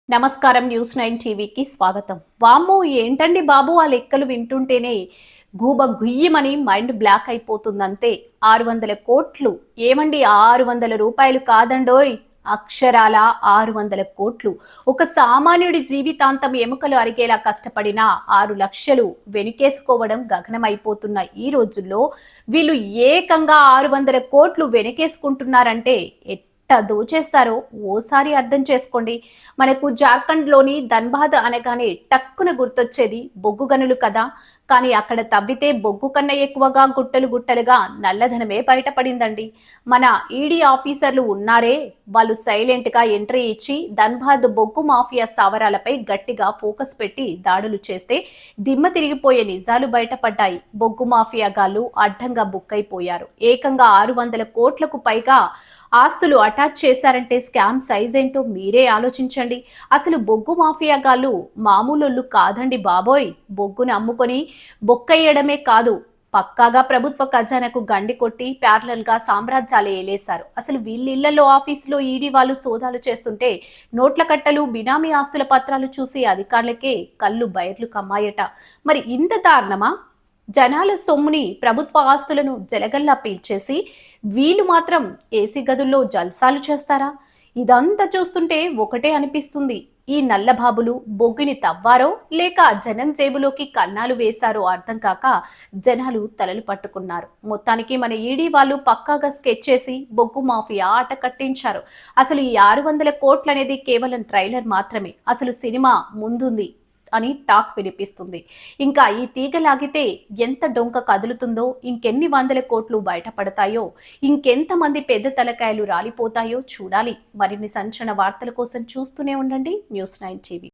నమస్కారం. న్యూస్ 9 టీవీకి స్వాగతం. వామ్మో ఏంటండి బాబు ఆ లెక్కలు వింటుంటేనే గూబ గుయ్యమని మైండ్ బ్లాక్ అయిపోతుందంతే. 600 కోట్లు ఏమండి, 600 రూపాయలు కాదండోయ్, అక్షరాల 600 కోట్లు. ఒక సామాన్యుడి జీవితాంతం ఎముకలు అరిగేలా కష్టపడిన 6 లక్షలు వెనుకేసుకోవడం గగనమైపోతున్న ఈ రోజుల్లో వీళ్ళు ఏకంగా 600 కోట్లు వెనకేసుకుంటున్నారంటే దోచేస్తారో ఓసారి అర్థం చేసుకోండి. మనకు జార్ఖండ్లోని ధన్బాద్ అనగానే టక్కున గుర్తొచ్చేది బొగ్గు గనులు కదా. కానీ అక్కడ తవ్వితే బొగ్గు కన్నా ఎక్కువగా గుట్టలు గుట్టలుగా నల్లధనమే బయటపడిందండి. మన ఈడీ ఆఫీసర్లు ఉన్నారే, వాళ్ళు సైలెంట్ గా ఎంట్రీ ఇచ్చి ధన్బాద్ బొగ్గు మాఫియా స్థావరాలపై గట్టిగా ఫోకస్ పెట్టి దాడులు చేస్తే దిమ్మ తిరిగిపోయే నిజాలు బయటపడ్డాయి. బొగ్గు మాఫియా గాళ్ళు అడ్డంగా బుక్ అయిపోయారు. ఏకంగా 600 కోట్లకు పైగా ఆస్తులు అటాచ్ చేశారంటే స్కామ్ సైజ్ ఏంటో మీరే ఆలోచించండి. అసలు బొగ్గు మాఫియా గాళ్ళు మామూలు కాదండి బాబోయ్. బొగ్గును అమ్ముకొని బొక్కయ్యడమే కాదు, పక్కాగా ప్రభుత్వ ఖజానాకు గండి కొట్టి ప్యారలల్ గా సామ్రాజ్యాలే ఏలేశారు. అసలు వీళ్ళిళ్లలో ఆఫీసులో ఈడీ వాళ్ళు సోదాలు చేస్తుంటే నోట్ల కట్టలు బినామీ ఆస్తుల పత్రాలు చూసి అధికారులకే కళ్ళు బయర్లు కమ్మాయట. మరి ఇంత దారుణమా? జనాల సొమ్ముని, ప్రభుత్వ ఆస్తులను జలగల్లా పీల్చేసి వీళ్ళు మాత్రం ఏసీ గదుల్లో జల్సాలు చేస్తారా? ఇదంతా చూస్తుంటే ఒకటే అనిపిస్తుంది, ఈ నల్లబాబులు బొగ్గుని తవ్వారో లేక జనం జేబులోకి కన్నాలు వేశారో అర్థం కాక జనాలు తలలు పట్టుకున్నారు. మొత్తానికి మన ఈడీ వాళ్ళు పక్కాగా స్కెచ్ చేసి బొగ్గు మాఫియా ఆట కట్టించారు. అసలు ఈ 600 కోట్లు అనేది కేవలం ట్రైలర్ మాత్రమే, అసలు సినిమా ముందుంది అని టాక్ వినిపిస్తుంది. ఇంకా ఈ తీగ లాగితే ఎంత డొంక కదులుతుందో, ఇంకెన్ని వందల కోట్లు బయటపడతాయో, ఇంకెంతమంది పెద్ద తలకాయలు రాలిపోతాయో చూడాలి. మరిన్ని సంచలన వార్తల కోసం చూస్తూనే ఉండండి న్యూస్ 9 టీవీ.